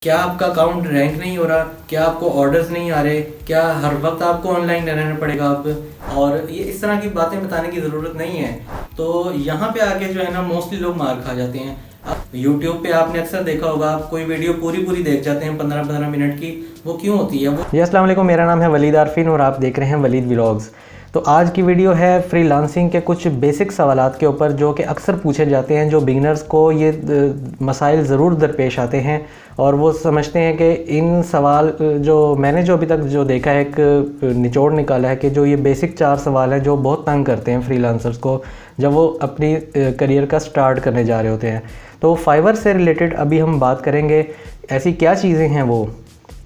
क्या आपका account rank नहीं हो रहा? क्या आपको ऑर्डर्स नहीं आ रहे? क्या हर वक्त आपको ऑनलाइन रहना पड़ेगा आप? और ये इस तरह की बातें बताने की ज़रूरत नहीं है। तो यहाँ पे आके जो है ना मोस्टली लोग मार खा जाते हैं। अब यूट्यूब पे आपने अक्सर देखा होगा, आप कोई वीडियो पूरी पूरी देख जाते हैं 15-15 मिनट की। वो क्यों होती है? वो जी अस्सलाम वालेकुम, मेरा नाम है वलीद आरफीन और आप देख रहे हैं वलीद व्लॉग्स। तो आज की वीडियो है फ्रीलांसिंग के कुछ बेसिक सवालात के ऊपर जो कि अक्सर पूछे जाते हैं। जो बिगनर्स को ये मसाइल ज़रूर दरपेश आते हैं और वो समझते हैं कि इन सवाल जो मैंने जो अभी तक जो देखा है, एक निचोड़ निकाला है कि जो ये बेसिक 4 सवाल हैं जो बहुत तंग करते हैं फ्रीलांसर्स को जब वो अपनी करियर का स्टार्ट करने जा रहे होते हैं। तो फाइवर से रिलेटेड अभी हम बात करेंगे। ऐसी क्या चीज़ें हैं वो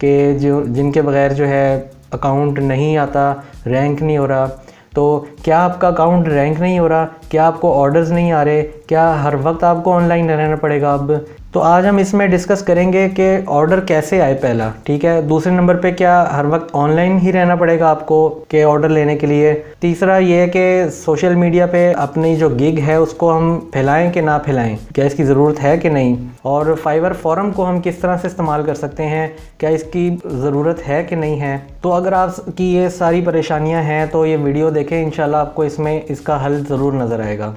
कि जो जिनके बगैर जो है अकाउंट नहीं आता, रैंक नहीं हो रहा। तो क्या आपका अकाउंट रैंक नहीं हो रहा? क्या आपको ऑर्डर्स नहीं आ रहे? क्या हर वक्त आपको ऑनलाइन रहना पड़ेगा अब? तो आज हम इसमें डिस्कस करेंगे कि ऑर्डर कैसे आए पहला, ठीक है। दूसरे नंबर पे क्या हर वक्त ऑनलाइन ही रहना पड़ेगा आपको कि ऑर्डर लेने के लिए? तीसरा ये है कि सोशल मीडिया पे अपनी जो गिग है उसको हम फैलाएं कि ना फैलाएं, क्या इसकी ज़रूरत है कि नहीं? और फाइवर फोरम को हम किस तरह से इस्तेमाल कर सकते हैं, क्या इसकी ज़रूरत है कि नहीं है? तो अगर आपकी ये सारी परेशानियां हैं तो ये वीडियो देखें, इंशाल्लाह आपको इसमें इसका हल ज़रूर नज़र आएगा।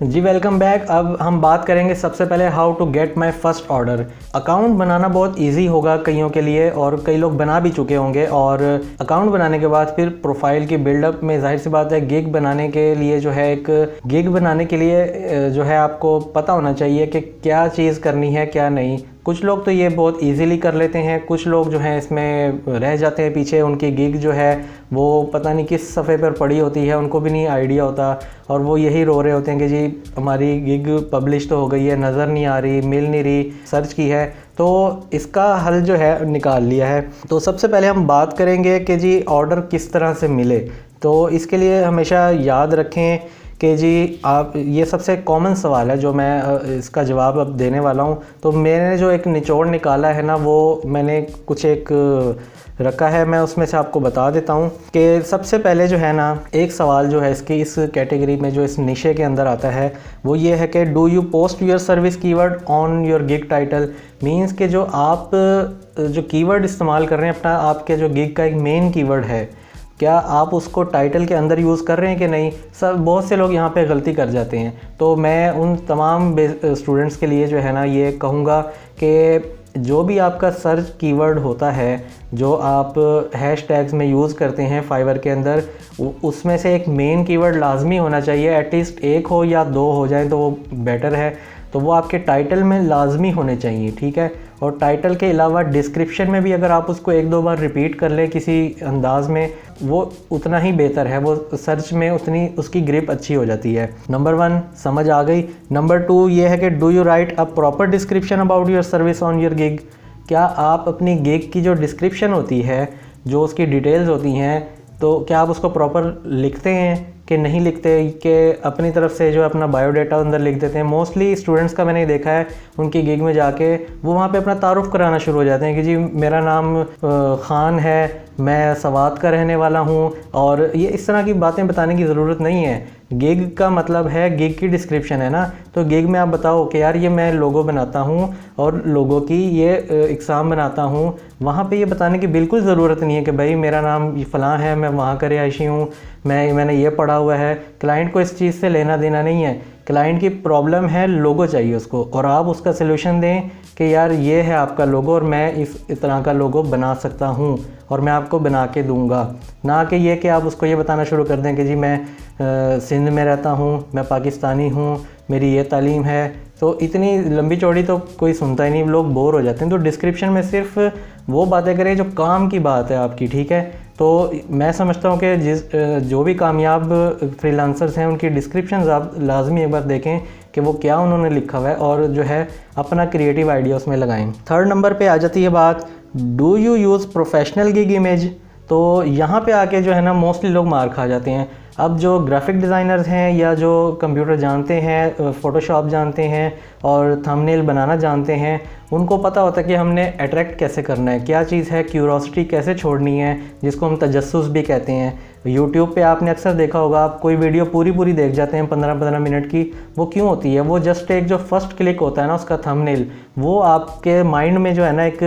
जी वेलकम बैक। अब हम बात करेंगे सबसे पहले how to get my first order. Account बनाना बहुत इजी होगा कईयों के लिए और कई लोग बना भी चुके होंगे। और अकाउंट बनाने के बाद फिर प्रोफाइल की बिल्डअप में जाहिर सी बात है गिग बनाने के लिए जो है, एक गिग बनाने के लिए जो है आपको पता होना चाहिए कि क्या चीज़ करनी है क्या नहीं। कुछ लोग तो ये बहुत इजीली कर लेते हैं, कुछ लोग जो हैं इसमें रह जाते हैं पीछे। उनकी गिग जो है वो पता नहीं किस सफ़े पर पड़ी होती है, उनको भी नहीं आइडिया होता और वो यही रो रहे होते हैं कि जी हमारी गिग पब्लिश तो हो गई है, नज़र नहीं आ रही, मिल नहीं रही, सर्च की है। तो इसका हल जो है निकाल लिया है। तो सबसे पहले हम बात करेंगे कि जी ऑर्डर किस तरह से मिले। तो इसके लिए हमेशा याद रखें कि जी आप, ये सबसे कॉमन सवाल है जो मैं इसका जवाब अब देने वाला हूँ। तो मैंने जो एक निचोड़ निकाला है ना, वो मैंने कुछ एक रखा है, मैं उसमें से आपको बता देता हूँ कि सबसे पहले जो है ना, एक सवाल जो है इसकी इस कैटेगरी में जो इस निशे के अंदर आता है वो ये है कि do you post your service keyword on your gig title. Means के जो आप जो कीवर्ड इस्तेमाल कर रहे हैं अपना, आपके जो गिग का एक मेन कीवर्ड है, क्या आप उसको टाइटल के अंदर यूज़ कर रहे हैं कि नहीं। बहुत से लोग यहाँ पे गलती कर जाते हैं। तो मैं उन तमाम स्टूडेंट्स के लिए जो है ना ये कहूँगा कि जो भी आपका सर्च कीवर्ड होता है, जो आप हैशटैग्स में यूज़ करते हैं फाइवर के अंदर, उसमें से एक मेन कीवर्ड लाजमी होना चाहिए। एटलीस्ट एक हो या 2 हो जाए तो वो बेटर है। तो वो आपके टाइटल में लाजमी होने चाहिए, ठीक है। और टाइटल के अलावा डिस्क्रिप्शन में भी अगर आप उसको 1-2 बार रिपीट कर लें किसी अंदाज में, वो उतना ही बेहतर है, वो सर्च में उतनी उसकी ग्रिप अच्छी हो जाती है। नंबर 1 समझ आ गई। नंबर 2 ये है कि do you right a proper description about your service on your gig. क्या आप अपनी गिग की जो डिस्क्रिप्शन होती है, जो उसकी डिटेल्स होती हैं, तो क्या आप उसको प्रॉपर लिखते हैं कि नहीं लिखते, कि अपनी तरफ से जो अपना बायोडाटा अंदर लिख देते हैं। मोस्टली स्टूडेंट्स का मैंने देखा है, उनकी गिग में जाके वो वहाँ पे अपना तारुफ कराना शुरू हो जाते हैं कि जी मेरा नाम ख़ान है, मैं सवात का रहने वाला हूँ। और ये इस तरह की बातें बताने की ज़रूरत नहीं है। गिग का मतलब है, गिग की डिस्क्रिप्शन है ना, तो गिग में आप बताओ कि यार ये मैं लोगो बनाता हूँ और लोगो की ये इकसाम बनाता हूँ। वहाँ पे ये बताने की बिल्कुल ज़रूरत नहीं है कि भाई मेरा नाम फ़लाँ है, मैं वहाँ का रिहायशी हूँ, मैंने ये पढ़ा हुआ है। क्लाइंट को इस चीज़ से लेना देना नहीं है। क्लाइंट की प्रॉब्लम है, लोगो चाहिए उसको, और आप उसका सलूशन दें कि यार ये है आपका लोगो और मैं इस तरह का लोगो बना सकता हूँ और मैं आपको बना के दूंगा। ना कि ये कि आप उसको ये बताना शुरू कर दें कि जी मैं सिंध में रहता हूँ, मैं पाकिस्तानी हूँ, मेरी ये तालीम है। तो इतनी लंबी चौड़ी तो कोई सुनता ही नहीं, लोग बोर हो जाते हैं। तो डिस्क्रिप्शन में सिर्फ वो बातें करें जो काम की बात है आपकी, ठीक है। तो मैं समझता हूँ कि जो भी कामयाब फ्रीलांसर्स हैं उनकी डिस्क्रिप्शन आप लाजमी एक बार देखें कि वो क्या उन्होंने लिखा हुआ है और जो है अपना क्रिएटिव आइडिया उसमें लगाएं। 3rd नंबर पे आ जाती है बात, do you use professional gig image. तो यहाँ पे आके जो है ना मोस्टली लोग मार खा जाते हैं। अब जो ग्राफिक डिज़ाइनर्स हैं या जो कंप्यूटर जानते हैं, फ़ोटोशॉप जानते हैं और थंबनेल बनाना जानते हैं, उनको पता होता है कि हमने अट्रैक्ट कैसे करना है, क्या चीज़ है, क्यूरोसिटी कैसे छोड़नी है, जिसको हम तजस्सुस भी कहते हैं। यूट्यूब पे आपने अक्सर देखा होगा, आप कोई वीडियो पूरी देख जाते हैं 15-15 मिनट की। वो क्यों होती है? वो जस्ट एक जो फर्स्ट क्लिक होता है ना उसका थंबनेल, वो आपके माइंड में जो है ना एक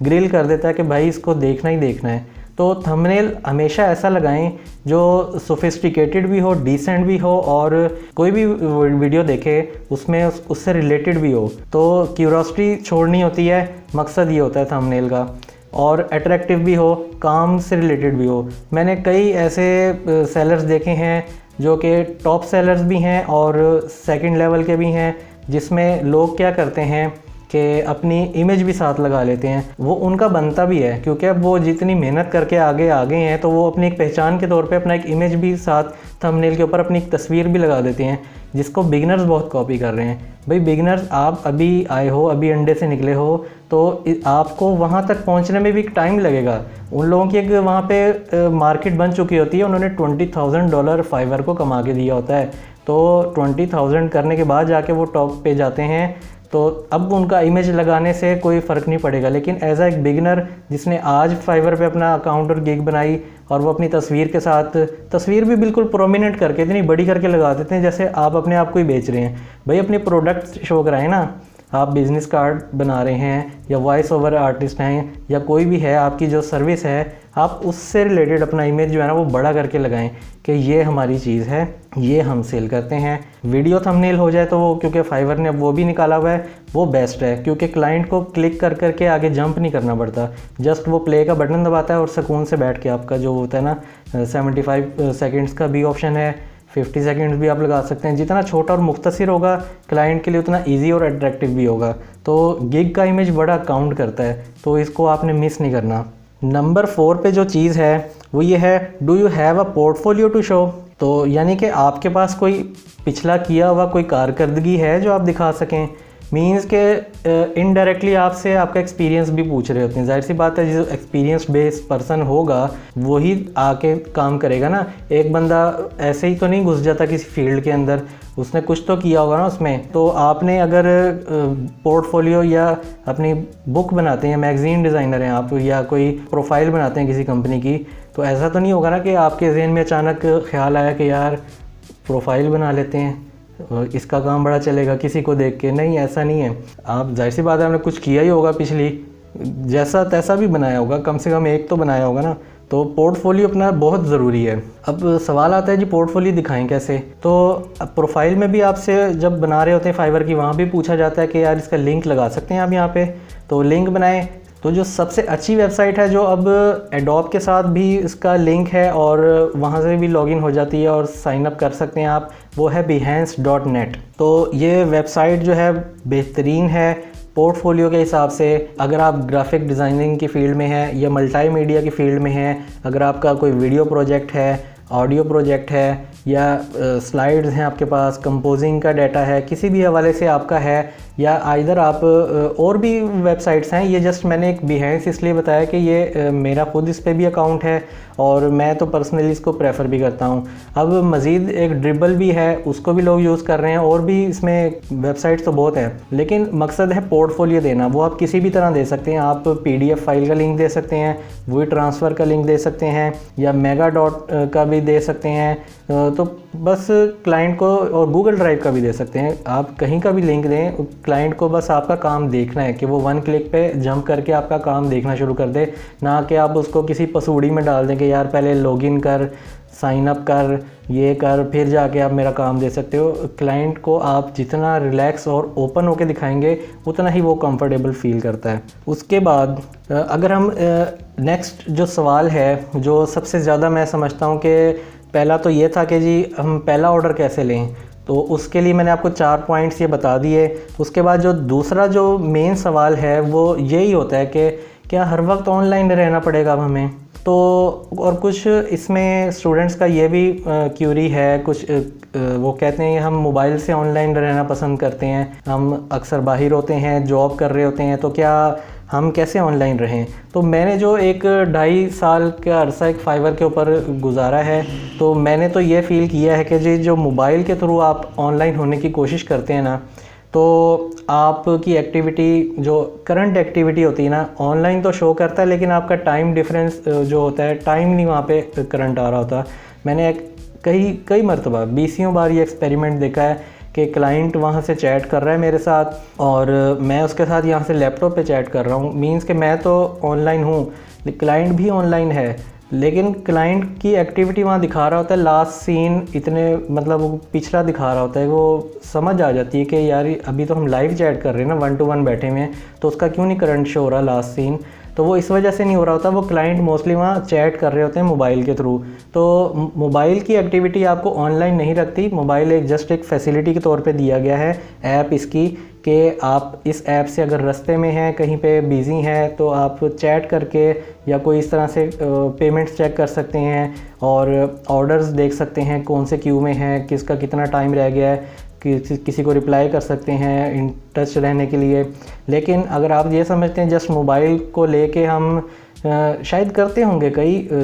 ग्रिल कर देता है कि भाई इसको देखना ही देखना है। तो थंबनेल हमेशा ऐसा लगाएं जो सोफिस्टिकेटेड भी हो, डिसेंट भी हो, और कोई भी वीडियो देखे उसमें उससे रिलेटेड भी हो। तो क्यूरोसिटी छोड़नी होती है, मकसद ये होता है थंबनेल का, और अट्रैक्टिव भी हो, काम से रिलेटेड भी हो। मैंने कई ऐसे सेलर्स देखे हैं जो कि टॉप सेलर्स भी हैं और सेकंड लेवल के भी हैं, जिसमें लोग क्या करते हैं कि अपनी इमेज भी साथ लगा लेते हैं। वो उनका बनता भी है, क्योंकि अब वो जितनी मेहनत करके आगे हैं तो वो अपनी एक पहचान के तौर पे अपना एक इमेज भी साथ थंबनेल के ऊपर अपनी एक तस्वीर भी लगा देते हैं, जिसको बिगिनर्स बहुत कॉपी कर रहे हैं। भाई बिगिनर्स, आप अभी आए हो, अभी अंडे से निकले हो, तो आपको वहाँ तक पहुँचने में भी टाइम लगेगा। उन लोगों की एक वहाँ पे मार्केट बन चुकी होती है, उन्होंने $20,000 फाइवर को कमा के दिया होता है। तो 20,000 करने के बाद जाके वो टॉप पे जाते हैं। तो अब उनका इमेज लगाने से कोई फ़र्क नहीं पड़ेगा। लेकिन एज एक बिगिनर जिसने आज फाइवर पे अपना अकाउंट और गिग बनाई, और वो अपनी तस्वीर के साथ, तस्वीर भी बिल्कुल प्रोमिनेंट करके इतनी बड़ी करके लगा देते हैं जैसे आप अपने आप को ही बेच रहे हैं। भाई अपने प्रोडक्ट शो कराएं ना। आप बिज़नेस कार्ड बना रहे हैं, या वॉइस ओवर आर्टिस्ट हैं, या कोई भी है, आपकी जो सर्विस है, आप उससे रिलेटेड अपना इमेज जो है ना वो बड़ा करके लगाएं कि ये हमारी चीज़ है, ये हम सेल करते हैं। वीडियो थंबनेल हो जाए तो वो, क्योंकि फाइवर ने वो भी निकाला हुआ है, वो बेस्ट है, क्योंकि क्लाइंट को क्लिक कर करके आगे जंप नहीं करना पड़ता। जस्ट वो प्ले का बटन दबाता है और सुकून से बैठ के आपका जो होता है ना 75 सेकेंड्स का भी ऑप्शन है, 50 सेकेंड्स भी आप लगा सकते हैं। जितना छोटा और मुख्तसर होगा क्लाइंट के लिए उतना ईजी और अट्रैक्टिव भी होगा। तो गिग का इमेज बड़ा काउंट करता है, तो इसको आपने मिस नहीं करना। नंबर 4 पे जो चीज़ है वो ये है, do you have a portfolio to show. तो यानी कि आपके पास कोई पिछला किया हुआ कोई कारकर्दगी है जो आप दिखा सकें। मीन्स के इनडायरेक्टली आपसे आपका एक्सपीरियंस भी पूछ रहे होते हैं। जाहिर सी बात है, जो एक्सपीरियंस बेस्ड पर्सन होगा वही आके काम करेगा ना। एक बंदा ऐसे ही तो नहीं घुस जाता किसी फील्ड के अंदर, उसने कुछ तो किया होगा ना उसमें। तो आपने अगर पोर्टफोलियो या अपनी बुक बनाते हैं, मैगज़ीन डिज़ाइनर हैं आप, या कोई प्रोफाइल बनाते हैं किसी कंपनी की, तो ऐसा तो नहीं होगा ना कि आपके जहन में अचानक ख्याल आया कि यार प्रोफाइल बना लेते हैं, इसका काम बड़ा चलेगा किसी को देख के। नहीं, ऐसा नहीं है। आप जाहिर सी बात है, आपने कुछ किया ही होगा पिछली, जैसा तैसा भी बनाया होगा, कम से कम एक तो बनाया होगा ना। तो पोर्टफोलियो अपना बहुत ज़रूरी है। अब सवाल आता है जी पोर्टफोलियो दिखाएं कैसे। तो प्रोफाइल में भी आपसे जब बना रहे होते हैं फाइवर की, वहाँ भी पूछा जाता है कि यार इसका लिंक लगा सकते हैं आप यहाँ पे, तो लिंक बनाएं। तो जो सबसे अच्छी वेबसाइट है, जो अब एडोब के साथ भी इसका लिंक है और वहाँ से भी लॉगिन हो जाती है और साइन अप कर सकते हैं आप, वो है behance.net। तो ये वेबसाइट जो है बेहतरीन है पोर्टफोलियो के हिसाब से। अगर आप ग्राफिक डिज़ाइनिंग की फ़ील्ड में हैं या मल्टीमीडिया की फ़ील्ड में हैं, अगर आपका कोई वीडियो प्रोजेक्ट है, ऑडियो प्रोजेक्ट है, या स्लाइड्स हैं आपके पास, कंपोजिंग का डाटा है, किसी भी हवाले से आपका है, या आइदर आप और भी वेबसाइट्स हैं। ये जस्ट मैंने एक Behance इसलिए बताया कि ये मेरा खुद इस पे भी अकाउंट है और मैं तो पर्सनली इसको प्रेफर भी करता हूँ। अब मज़ीद एक ड्रिबल भी है, उसको भी लोग यूज़ कर रहे हैं, और भी इसमें वेबसाइट्स तो बहुत हैं। लेकिन मकसद है पोर्टफोलियो देना। वो आप किसी भी तरह दे सकते हैं। आप PDF फाइल का लिंक दे सकते हैं, वही ट्रांसफ़र का लिंक दे सकते हैं, या मेगा.डॉट का भी दे सकते हैं। तो बस क्लाइंट को, और गूगल ड्राइव का भी दे सकते हैं। आप कहीं का भी लिंक दें, क्लाइंट को बस आपका काम देखना है कि वो 1 क्लिक पे जंप करके आपका काम देखना शुरू कर दे, ना कि आप उसको किसी पसूड़ी में डाल दें कि यार पहले लॉगिन कर, साइन अप कर, ये कर, फिर जाके आप मेरा काम दे सकते हो। क्लाइंट को आप जितना रिलैक्स और ओपन होके दिखाएंगे उतना ही वो कंफर्टेबल फील करता है। उसके बाद अगर हम नेक्स्ट जो सवाल है, जो सबसे ज़्यादा मैं समझता हूँ कि पहला तो ये था कि जी हम पहला ऑर्डर कैसे लें, तो उसके लिए मैंने आपको 4 पॉइंट्स ये बता दिए। उसके बाद जो दूसरा जो मेन सवाल है वो यही होता है कि क्या हर वक्त ऑनलाइन रहना पड़ेगा अब हमें। तो और कुछ इसमें स्टूडेंट्स का ये भी क्यूरी है, कुछ वो कहते हैं हम मोबाइल से ऑनलाइन रहना पसंद करते हैं, हम अक्सर बाहर होते हैं, जॉब कर रहे होते हैं, तो क्या हम कैसे ऑनलाइन रहें। तो मैंने जो एक 2.5 साल का अरसा एक फाइवर के ऊपर गुजारा है, तो मैंने तो ये फ़ील किया है कि जी जो मोबाइल के थ्रू आप ऑनलाइन होने की कोशिश करते हैं ना, तो आपकी एक्टिविटी जो करंट एक्टिविटी होती है ना, ऑनलाइन तो शो करता है लेकिन आपका टाइम डिफरेंस जो होता है, टाइम नहीं वहाँ पे करंट आ रहा होता। मैंने कई मरतबा 20 बार ये एक्सपेरिमेंट देखा है कि क्लाइंट वहाँ से चैट कर रहा है मेरे साथ और मैं उसके साथ यहाँ से लैपटॉप पे चैट कर रहा हूँ। मींस कि मैं तो ऑनलाइन हूँ, क्लाइंट भी ऑनलाइन है, लेकिन क्लाइंट की एक्टिविटी वहाँ दिखा रहा होता है, लास्ट सीन इतने मतलब वो पिछला दिखा रहा होता है। वो समझ आ जाती है कि यार अभी तो हम लाइव चैट कर रहे हैं ना, 1 to 1 बैठे हुए हैं, तो उसका क्यों नहीं करंट शो हो रहा लास्ट सीन। तो वो इस वजह से नहीं हो रहा होता, वो क्लाइंट मोस्टली वहाँ चैट कर रहे होते हैं मोबाइल के थ्रू। तो मोबाइल की एक्टिविटी आपको ऑनलाइन नहीं रखती। मोबाइल एक फैसिलिटी के तौर पे दिया गया है ऐप इसकी, कि आप इस ऐप से अगर रास्ते में हैं, कहीं पे बिज़ी हैं, तो आप चैट करके या कोई इस तरह से पेमेंट्स चेक कर सकते हैं और ऑर्डर्स देख सकते हैं, कौन से क्यू में हैं, किसका कितना टाइम रह गया है, किसी को रिप्लाई कर सकते हैं इन टच रहने के लिए। लेकिन अगर आप ये समझते हैं जस्ट मोबाइल को लेके हम शायद करते होंगे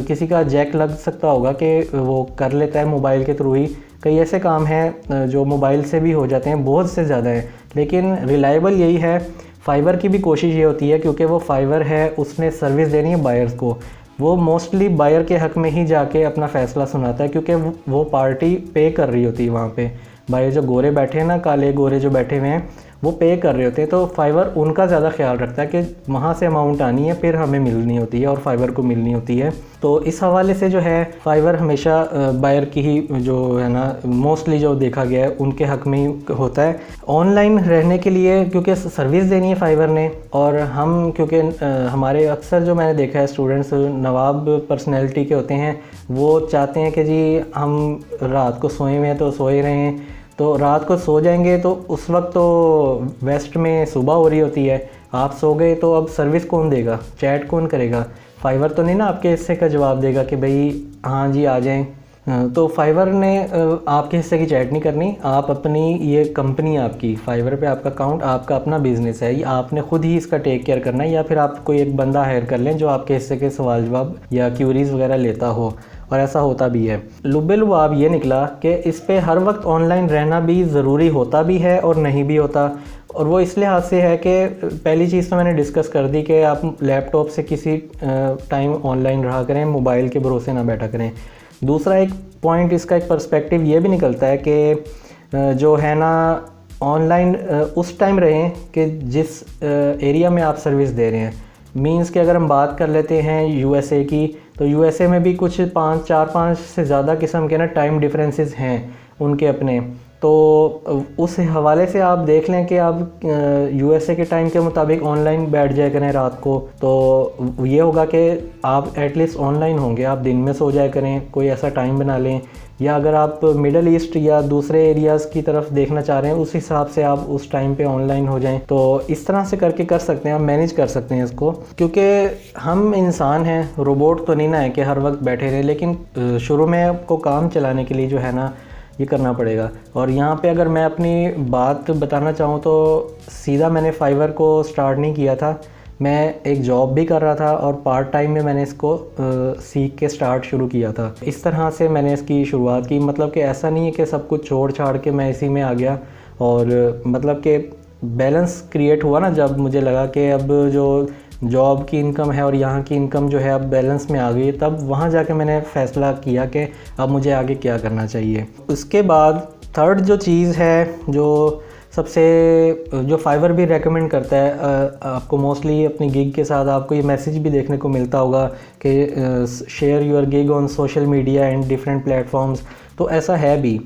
किसी का जैक लग सकता होगा कि वो कर लेता है मोबाइल के थ्रू ही। कई ऐसे काम हैं जो मोबाइल से भी हो जाते हैं, बहुत से ज़्यादा हैं, लेकिन रिलायबल यही है। फाइवर की भी कोशिश ये होती है, क्योंकि वो फाइवर है, उसने सर्विस देनी है बायर्स को, वो मोस्टली बायर के हक़ में ही जाके अपना फ़ैसला सुनाता है, क्योंकि वो पार्टी पे कर रही होती है वहाँ पे। बायर जो गोरे बैठे हैं ना, काले गोरे जो बैठे हुए हैं, वो पे कर रहे होते हैं। तो फाइवर उनका ज़्यादा ख्याल रखता है कि वहाँ से अमाउंट आनी है, फिर हमें मिलनी होती है और फाइवर को मिलनी होती है। तो इस हवाले से जो है फाइवर हमेशा बायर की ही जो है ना, मोस्टली जो देखा गया है उनके हक़ में ही होता है ऑनलाइन रहने के लिए, क्योंकि सर्विस देनी है फाइवर ने। और हम क्योंकि हमारे अक्सर जो मैंने देखा है स्टूडेंट्स नवाब पर्सनैलिटी के होते हैं, वो चाहते हैं कि जी हम रात को सोए हुए हैं तो सोए रहें, तो रात को सो जाएंगे तो उस वक्त तो वेस्ट में सुबह हो रही होती है, आप सो गए तो अब सर्विस कौन देगा, चैट कौन करेगा। फाइवर तो नहीं ना आपके हिस्से का जवाब देगा कि भाई हाँ जी आ जाएं। तो फाइवर ने आपके हिस्से की चैट नहीं करनी। आप अपनी ये कंपनी आपकी फाइवर पे आपका अकाउंट आपका अपना बिज़नेस है, ये आपने ख़ुद ही इसका टेक केयर करना है, या फिर आप कोई एक बंदा हायर कर लें जो आपके हिस्से के सवाल जवाब या क्यूरीज़ वगैरह लेता हो, और ऐसा होता भी है। लुब्बे लुबाब ये निकला कि इस पे हर वक्त ऑनलाइन रहना भी ज़रूरी होता भी है और नहीं भी होता। और वो इस लिहाज से है कि पहली चीज़ तो मैंने डिस्कस कर दी कि आप लैपटॉप से किसी टाइम ऑनलाइन रहा करें, मोबाइल के भरोसे ना बैठा करें। दूसरा एक पॉइंट इसका एक पर्सपेक्टिव ये भी निकलता है कि जो है ना ऑनलाइन उस टाइम रहें कि जिस एरिया में आप सर्विस दे रहे हैं। मींस कि अगर हम बात कर लेते हैं यूएसए की, तो यूएसए में भी कुछ 4-5 से ज़्यादा किस्म के ना टाइम डिफरेंसेस हैं उनके अपने। तो उस हवाले से आप देख लें कि आप यूएसए के टाइम के मुताबिक ऑनलाइन बैठ जाया करें रात को, तो ये होगा कि आप एटलीस्ट ऑनलाइन होंगे। आप दिन में सो जाया करें, कोई ऐसा टाइम बना लें, या अगर आप मिडल ईस्ट या दूसरे एरियाज़ की तरफ देखना चाह रहे हैं उस हिसाब से आप उस टाइम पे ऑनलाइन हो जाएं। तो इस तरह से करके कर सकते हैं, आप मैनेज कर सकते हैं इसको, क्योंकि हम इंसान हैं, रोबोट तो नहीं ना है कि हर वक्त बैठे रहें। लेकिन शुरू में आपको काम चलाने के लिए जो है ना ये करना पड़ेगा। और यहाँ पे अगर मैं अपनी बात बताना चाहूँ तो सीधा मैंने फाइवर को स्टार्ट नहीं किया था, मैं एक जॉब भी कर रहा था और पार्ट टाइम में मैंने इसको सीख के स्टार्ट शुरू किया था। इस तरह से मैंने इसकी शुरुआत की। मतलब कि ऐसा नहीं है कि सब कुछ छोड़ छाड़ के मैं इसी में आ गया, और मतलब कि बैलेंस क्रिएट हुआ ना जब मुझे लगा कि अब जो जॉब की इनकम है और यहाँ की इनकम जो है अब बैलेंस में आ गई, तब वहाँ जाके मैंने फ़ैसला किया कि अब मुझे आगे क्या करना चाहिए। उसके बाद थर्ड जो चीज़ है जो फाइवर भी रेकमेंड करता है, आपको मोस्टली अपनी गिग के साथ आपको ये मैसेज भी देखने को मिलता होगा कि share your gig on social media and different platforms. तो ऐसा है भी,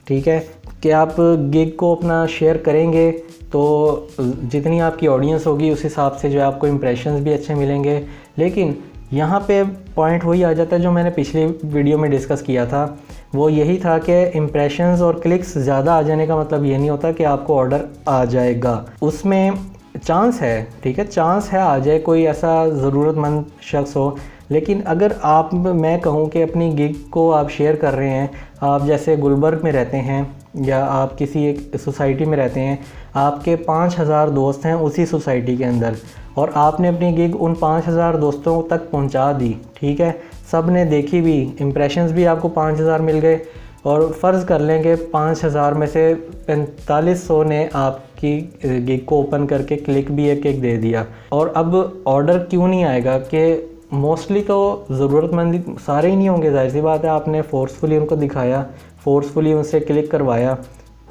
ठीक है, कि आप गिग को अपना शेयर करेंगे तो जितनी आपकी ऑडियंस होगी उस हिसाब से जो है आपको इम्प्रेशंस भी अच्छे मिलेंगे। लेकिन यहाँ पे पॉइंट वही आ जाता है जो मैंने पिछली वीडियो में डिस्कस किया था, वो यही था कि इम्प्रेशंस और क्लिक्स ज़्यादा आ जाने का मतलब ये नहीं होता कि आपको ऑर्डर आ जाएगा। उसमें चांस है, ठीक है, चांस है आ जाए, कोई ऐसा ज़रूरतमंद शख्स हो। लेकिन अगर मैं कहूँ कि अपनी गिग को आप शेयर कर रहे हैं, आप जैसे गुलबर्ग में रहते हैं या आप किसी एक सोसाइटी में रहते हैं, आपके 5000 दोस्त हैं उसी सोसाइटी के अंदर, और आपने अपनी गिग उन 5000 दोस्तों तक पहुंचा दी, ठीक है, सब ने देखी भी, इम्प्रेशंस भी आपको 5000 मिल गए, और फ़र्ज़ कर लें कि 5000 में से 4500 ने आपकी गिग को ओपन करके क्लिक भी एक दे दिया। और अब ऑर्डर क्यों नहीं आएगा कि मोस्टली तो ज़रूरतमंद सारे ही नहीं होंगे, जाहिर सी बात है, आपने फोर्सफुली उनको दिखाया, फोर्सफुली उनसे क्लिक करवाया,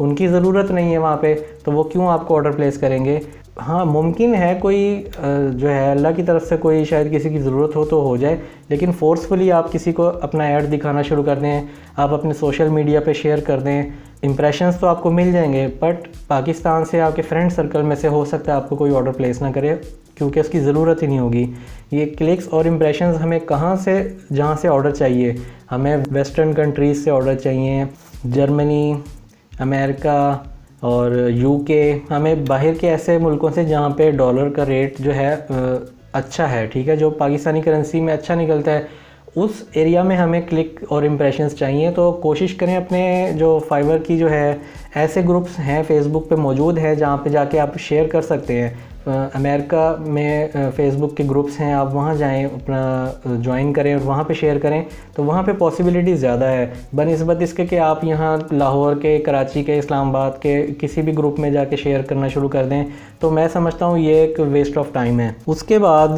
उनकी ज़रूरत नहीं है वहाँ पे, तो वो क्यों आपको ऑर्डर प्लेस करेंगे। हाँ, मुमकिन है कोई जो है अल्लाह की तरफ से कोई शायद किसी की ज़रूरत हो तो हो जाए, लेकिन फ़ोर्सफुली आप किसी को अपना ऐड दिखाना शुरू कर दें, आप अपने सोशल मीडिया पे शेयर कर दें, इंप्रेशंस तो आपको मिल जाएंगे, बट पाकिस्तान से आपके फ्रेंड सर्कल में से हो सकता है आपको कोई ऑर्डर प्लेस ना करे, क्योंकि उसकी ज़रूरत ही नहीं होगी। ये क्लिक्स और इम्प्रेशंस हमें कहाँ से, जहाँ से ऑर्डर चाहिए, हमें वेस्टर्न कंट्रीज़ से ऑर्डर चाहिए, जर्मनी, अमेरिका और यूके, हमें बाहर के ऐसे मुल्कों से जहाँ पे डॉलर का रेट जो है अच्छा है, ठीक है, जो पाकिस्तानी करेंसी में अच्छा निकलता है, उस एरिया में हमें क्लिक और इम्प्रेशंस चाहिए। तो कोशिश करें अपने जो फाइवर की जो है ऐसे ग्रुप्स हैं फेसबुक पे मौजूद है जहाँ पे जाके आप शेयर कर सकते हैं। अमेरिका में फ़ेसबुक के ग्रुप्स हैं, आप वहाँ जाएं, अपना ज्वाइन करें और वहाँ पे शेयर करें, तो वहाँ पे पॉसिबिलिटी ज़्यादा है बनिस्बत इसके कि आप यहाँ लाहौर के, कराची के, इस्लामाबाद के किसी भी ग्रुप में जाके शेयर करना शुरू कर दें। तो मैं समझता हूँ ये एक वेस्ट ऑफ टाइम है। उसके बाद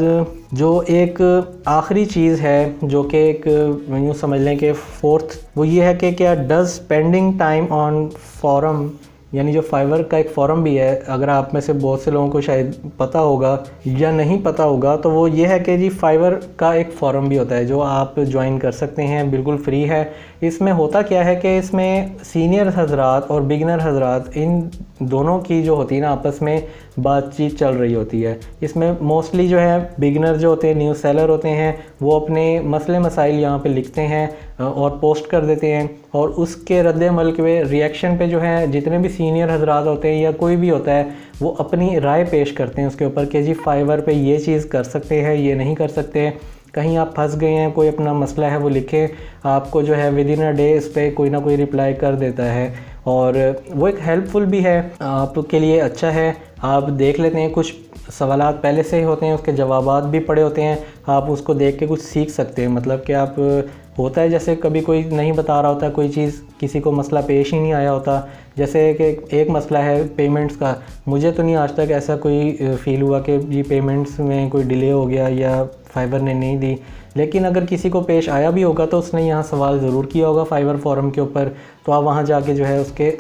जो एक आखिरी चीज़ है जो कि एक यूँ समझ लें कि फोर्थ, वो ये है कि क्या does spending time on forum, यानी जो फाइवर का एक फ़ॉरम भी है, अगर आप में से बहुत से लोगों को शायद पता होगा या नहीं पता होगा, तो वो ये है कि जी फाइवर का एक फ़ॉरम भी होता है जो आप ज्वाइन कर सकते हैं, बिल्कुल फ्री है। इसमें होता क्या है कि इसमें सीनियर हजरात और बिगनर हजरात, इन दोनों की जो होती है ना आपस में बातचीत चल रही होती है। इसमें मोस्टली जो है बिगनर जो होते हैं, न्यू सेलर होते हैं, वो अपने मसले मसाइल यहाँ पे लिखते हैं और पोस्ट कर देते हैं, और उसके रद्द-ए-अमल के रिएक्शन पे जो है जितने भी सीनियर हजरात होते हैं या कोई भी होता है वो अपनी राय पेश करते हैं उसके ऊपर कि जी फाइवर पे ये चीज़ कर सकते हैं, ये नहीं कर सकते, कहीं आप फंस गए हैं, कोई अपना मसला है वो लिखें, आपको जो है विद इन अ डे इस पर कोई ना कोई रिप्लाई कर देता है, और वो एक हेल्पफुल भी है, आपके लिए अच्छा है। आप देख लेते हैं, कुछ सवालात पहले से ही होते हैं, उसके जवाबात भी पड़े होते हैं, आप उसको देख के कुछ सीख सकते हैं। मतलब कि आप, होता है जैसे कभी कोई नहीं बता रहा होता कोई चीज़, किसी को मसला पेश ही नहीं आया होता, जैसे कि एक मसला है पेमेंट्स का, मुझे तो नहीं आज तक ऐसा कोई फ़ील हुआ कि जी पेमेंट्स में कोई डिले हो गया या फाइवर ने नहीं दी, लेकिन अगर किसी को पेश आया भी होगा तो उसने यहाँ सवाल ज़रूर किया होगा फाइवर फोरम के ऊपर, तो आप वहाँ जाके जो है उसके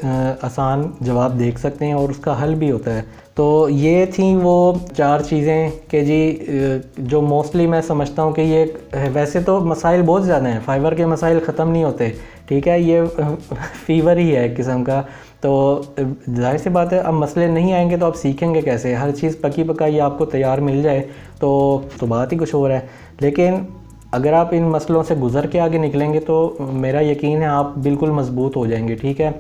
आसान जवाब देख सकते हैं और उसका हल भी होता है। तो ये थी वो 4 चीज़ें कि जी जो मोस्टली मैं समझता हूँ कि ये, वैसे तो मसाइल बहुत ज़्यादा हैं, फाइवर के मसाइल ख़त्म नहीं होते, ठीक है, ये फीवर ही है एक किस्म का। तो जाहिर सी बात है, अब मसले नहीं आएंगे तो आप सीखेंगे कैसे, हर चीज़ पकी पकाई आपको तैयार मिल जाए तो बात ही कुछ और है। लेकिन अगर आप इन मसलों से गुज़र के आगे निकलेंगे तो मेरा यकीन है आप बिल्कुल मज़बूत हो जाएंगे, ठीक है।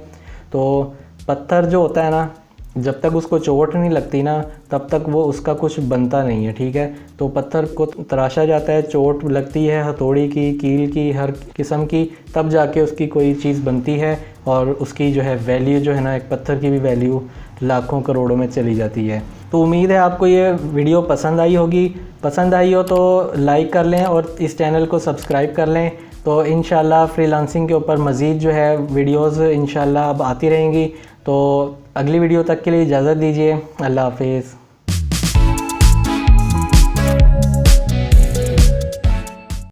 तो पत्थर जो होता है ना, जब तक उसको चोट नहीं लगती ना तब तक वो उसका कुछ बनता नहीं है, ठीक है। तो पत्थर को तराशा जाता है, चोट लगती है हथौड़ी की, कील की, हर किस्म की, तब जाके उसकी कोई चीज़ बनती है और उसकी जो है वैल्यू जो है ना, एक पत्थर की भी वैल्यू लाखों करोड़ों में चली जाती है। तो उम्मीद है आपको ये वीडियो पसंद आई होगी, पसंद आई हो तो लाइक कर लें और इस चैनल को सब्सक्राइब कर लें। तो इंशाल्लाह फ्रीलांसिंग के ऊपर मज़ीद जो है वीडियोज़ इंशाल्लाह अब आती रहेंगी। तो अगली वीडियो तक के लिए इजाज़त दीजिए, अल्लाह हाफिज़।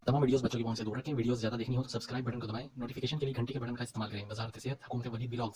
तमाम वीडियोस बच्चों की पहुंच से दूर रखें। वीडियोस ज़्यादा देखनी हो तो सब्सक्राइब बटन को दबाएं, नोटिफिकेशन के लिए घंटी के बटन का इस्तेमाल करें। वज़ारत सेहत, हुकूमत वलीद ब्लॉग्स।